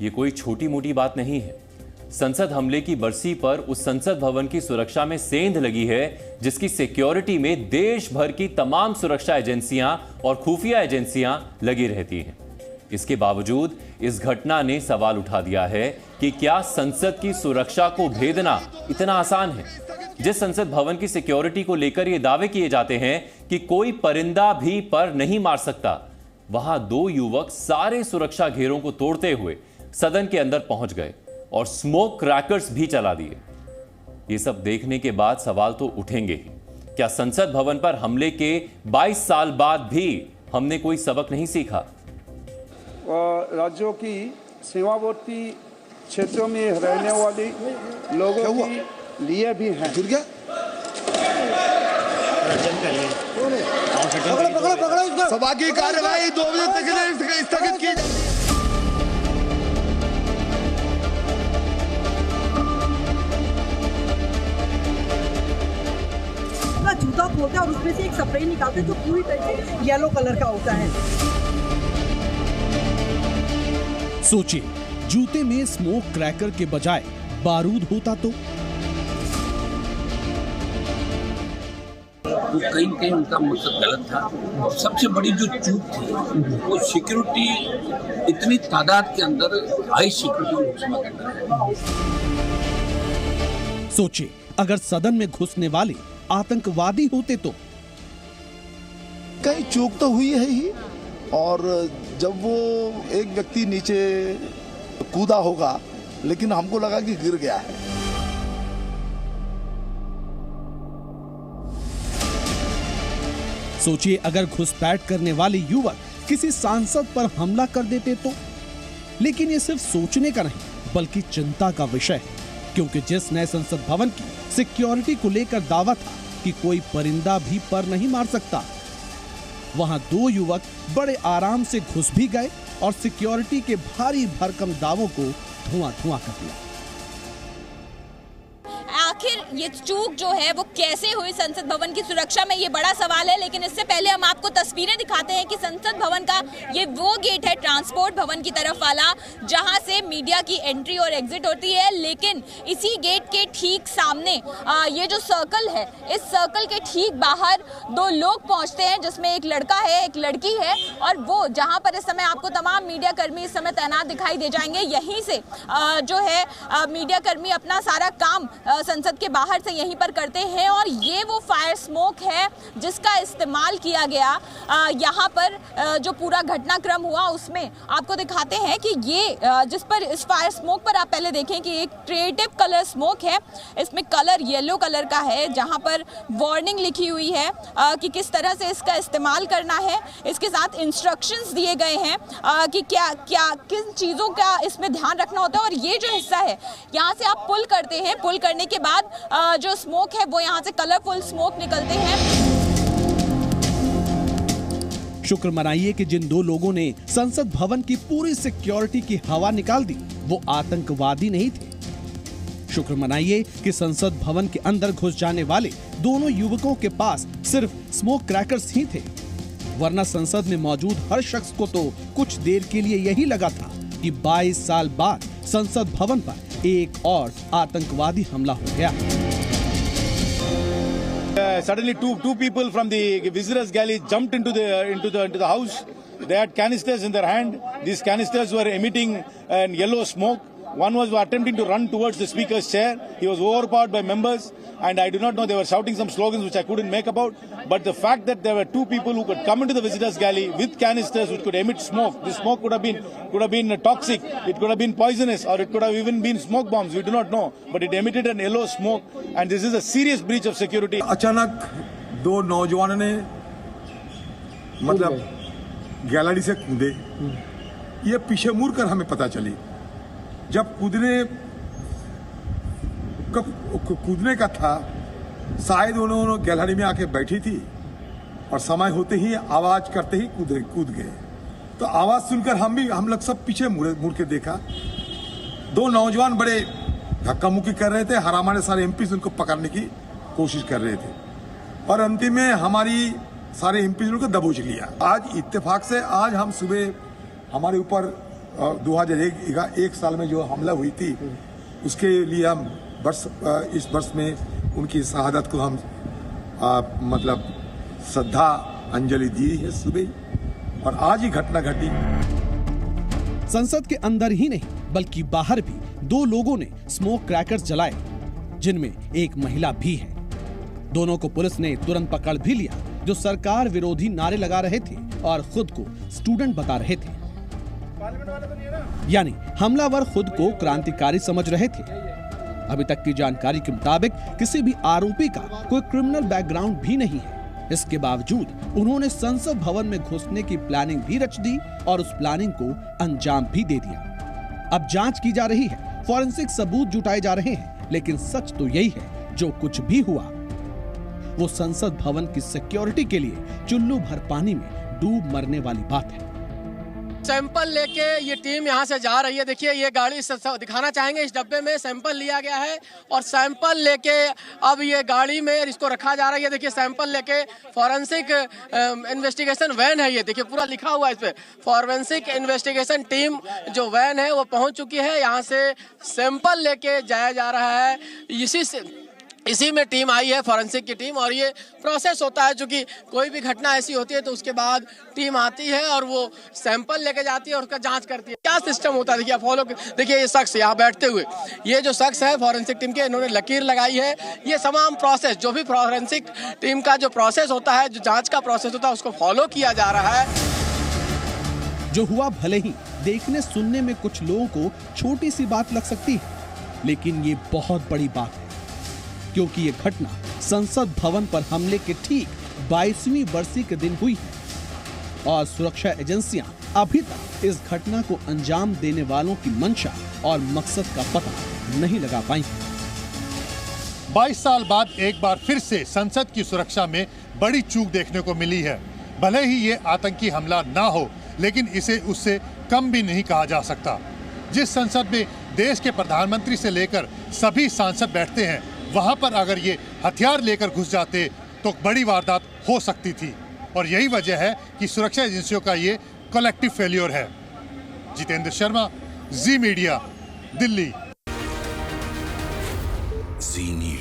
ये कोई छोटी मोटी बात नहीं है। संसद हमले की बरसी पर उस संसद भवन की सुरक्षा में सेंध लगी है, जिसकी सिक्योरिटी में देश भर की तमाम सुरक्षा एजेंसियां और खुफिया एजेंसियां लगी रहती हैं। इसके बावजूद इस घटना ने सवाल उठा दिया है कि क्या संसद की सुरक्षा को भेदना इतना आसान है। जिस संसद भवन की सिक्योरिटी को लेकर ये दावे किए जाते हैं कि कोई परिंदा भी पर नहीं मार सकता, वहां दो युवक सारे सुरक्षा घेरों को तोड़ते हुए सदन के अंदर पहुंच गए और स्मोक क्रैकर्स भी चला दिए। ये सब देखने के बाद सवाल तो उठेंगे ही। क्या संसद भवन पर हमले के 22 साल बाद भी हमने कोई सबक नहीं सीखा? राज्यों की सीमावर्ती क्षेत्रों में रहने वाले लोगों के लिए भी है। सभा की कार्यवाही 2 बजे तक के लिए स्थगित की। जूता खोलते हैं और उसमें से एक स्प्रे निकालते हैं जो पूरी तरह से येलो कलर का होता है। सोचिए, जूते में स्मोक क्रैकर के बजाय बारूद होता तो कहीं उनका मकसद गलत था। और सबसे बड़ी जो चूक थी वो सिक्योरिटी, इतनी तादाद के अंदर हाई सिक्योरिटी लोकसभा के अंदर। सोचिए, अगर सदन में घुसने वाले आतंकवादी होते तो कहीं चूक तो हुई है ही। और जब वो एक व्यक्ति नीचे कूदा होगा, लेकिन हमको लगा कि गिर गया है। सोचिए, अगर घुसपैठ करने वाले युवक किसी सांसद पर हमला कर देते तो। लेकिन ये सिर्फ सोचने का नहीं बल्कि चिंता का विषय है, क्योंकि जिस नए संसद भवन की सिक्योरिटी को लेकर दावा था कि कोई परिंदा भी पर नहीं मार सकता, वहां दो युवक बड़े आराम से घुस भी गए और सिक्योरिटी के भारी भरकम दावों को धुआं धुआं कर दिया। आखिर ये चूक जो है वो कैसे हुई संसद भवन की सुरक्षा में, ये बड़ा सवाल है। लेकिन इससे पहले हम आपको तस्वीरें दिखाते हैं कि संसद भवन का ये वो गेट है ट्रांसपोर्ट भवन की तरफ वाला, जहां से मीडिया की एंट्री और एग्जिट होती है। लेकिन इसी गेट के ठीक सामने ये जो सर्कल है, इस सर्कल के ठीक बाहर दो लोग पहुंचते हैं, जिसमें एक लड़का है, एक लड़की है। और वो जहां पर इस समय आपको तमाम मीडिया कर्मी इस समय तैनात दिखाई दे जाएंगे, यहीं से जो है मीडिया कर्मी अपना सारा काम संसद के बाहर से यहीं पर करते हैं। और ये वो फायर स्मोक है जिसका इस्तेमाल किया गया यहाँ पर जो पूरा घटनाक्रम हुआ उसमें। आपको दिखाते हैं कि ये जिस पर इस फायर स्मोक पर आप पहले देखें कि एक क्रिएटिव कलर स्मोक है। इसमें कलर येलो कलर का है, जहाँ पर वार्निंग लिखी हुई है कि किस तरह से इसका इस्तेमाल करना है। इसके साथ इंस्ट्रक्शंस दिए गए हैं कि क्या क्या किन चीज़ों का इसमें ध्यान रखना होता है। और ये जो हिस्सा है, यहाँ से आप पुल करते हैं, पुल करने के बाद जो स्मोक है वो यहाँ से कलरफुल स्मोक निकलते हैं। शुक्र मनाइए कि जिन दो लोगों ने संसद भवन की पूरी सिक्योरिटी की हवा निकाल दी वो आतंकवादी नहीं थे। शुक्र मनाइए कि संसद भवन के अंदर घुस जाने वाले दोनों युवकों के पास सिर्फ स्मोक क्रैकर्स ही थे, वरना संसद में मौजूद हर शख्स को तो कुछ देर के लिए यही लगा था कि 22 साल बाद संसद भवन पर एक और आतंकवादी हमला हो गया। Suddenly two people from the visitors galley jumped into the house. They had canisters in their hand. These canisters were emitting yellow smoke. One was attempting to run towards the speaker's chair. He was overpowered by members, and I do not know, they were shouting some slogans which I couldn't make about. But the fact that there were two people who could come into the visitors galley with canisters which could emit smoke, this smoke could have been toxic, it could have been poisonous, or it could have even been smoke bombs. We do not know, but it emitted an yellow smoke, and this is a serious breach of security. अचानक दो नौजवानों ने मतलब gallery से कूदे। ये पीछे मुड़ कर हमें पता चली जब कूदने का था, शायद उन्होंने गैलरी में आके बैठी थी और समय होते ही आवाज करते ही कूद गए। तो आवाज सुनकर हम लोग सब पीछे मुड़ के देखा। दो नौजवान बड़े धक्का मुक्की कर रहे थे, हमारे सारे एमपी उनको पकड़ने की कोशिश कर रहे थे और अंतिम में हमारी सारे एमपी को दबोच लिया। आज इत्तेफाक से आज हम सुबह हमारे ऊपर 2001 साल में जो हमला हुई थी उसके लिए हम इस वर्ष में उनकी शहादत को हम मतलब श्रद्धा अंजलि दी है सुबह, और आज ही घटना घटी। संसद के अंदर ही नहीं बल्कि बाहर भी 2 लोगों ने स्मोक क्रैकर्स जलाए, जिनमें एक महिला भी है। दोनों को पुलिस ने तुरंत पकड़ भी लिया, जो सरकार विरोधी नारे लगा रहे थे और खुद को स्टूडेंट बता रहे थे। यानी हमलावर खुद को क्रांतिकारी समझ रहे थे। अभी तक की जानकारी के मुताबिक किसी भी आरोपी का कोई क्रिमिनल बैकग्राउंड भी नहीं है। इसके बावजूद उन्होंने संसद भवन में घुसने की प्लानिंग भी रच दी और उस प्लानिंग को अंजाम भी दे दिया। अब जांच की जा रही है, फॉरेंसिक सबूत जुटाए जा रहे हैं, लेकिन सच तो यही है, जो कुछ भी हुआ वो संसद भवन की सिक्योरिटी के लिए चुल्लू भर पानी में डूब मरने वाली बात है। सैंपल लेके ये टीम यहाँ से जा रही है। देखिए ये गाड़ी दिखाना चाहेंगे, इस डब्बे में सैंपल लिया गया है और सैंपल लेके अब ये गाड़ी में इसको रखा जा रहा है। देखिए सैंपल लेके फॉरेंसिक इन्वेस्टिगेशन वैन है, ये देखिए पूरा लिखा हुआ है इस पे। फॉरेंसिक इन्वेस्टिगेशन टीम जो वैन है वो पहुंच चुकी है, यहाँ से सैंपल लेके जाया जा रहा है। इसी में टीम आई है, फॉरेंसिक की टीम, और ये प्रोसेस होता है। चूंकि कोई भी घटना ऐसी होती है तो उसके बाद टीम आती है और वो सैंपल लेके जाती है और उसका जांच करती है। क्या सिस्टम होता है देखिए फॉलो। देखिए ये शख्स यहाँ बैठते हुए, ये जो शख्स है फॉरेंसिक टीम के, इन्होंने लकीर लगाई है। ये तमाम प्रोसेस जो भी फॉरेंसिक टीम का जो प्रोसेस होता है, जो जाँच का प्रोसेस होता है, उसको फॉलो किया जा रहा है। जो हुआ भले ही देखने सुनने में कुछ लोगों को छोटी सी बात लग सकती है, लेकिन ये बहुत बड़ी बात है, क्योंकि ये घटना संसद भवन पर हमले के ठीक 22वीं बरसी के दिन हुई है और सुरक्षा एजेंसियां अभी तक इस घटना को अंजाम देने वालों की मंशा और मकसद का पता नहीं लगा पाई। 22 साल बाद एक बार फिर से संसद की सुरक्षा में बड़ी चूक देखने को मिली है। भले ही ये आतंकी हमला ना हो, लेकिन इसे उससे कम भी नहीं कहा जा सकता। जिस संसद में देश के प्रधानमंत्री से लेकर सभी सांसद बैठते हैं, वहां पर अगर ये हथियार लेकर घुस जाते तो बड़ी वारदात हो सकती थी, और यही वजह है कि सुरक्षा एजेंसियों का ये कलेक्टिव फेल्योर है। जितेंद्र शर्मा, जी मीडिया, दिल्ली। जी न्यूज़।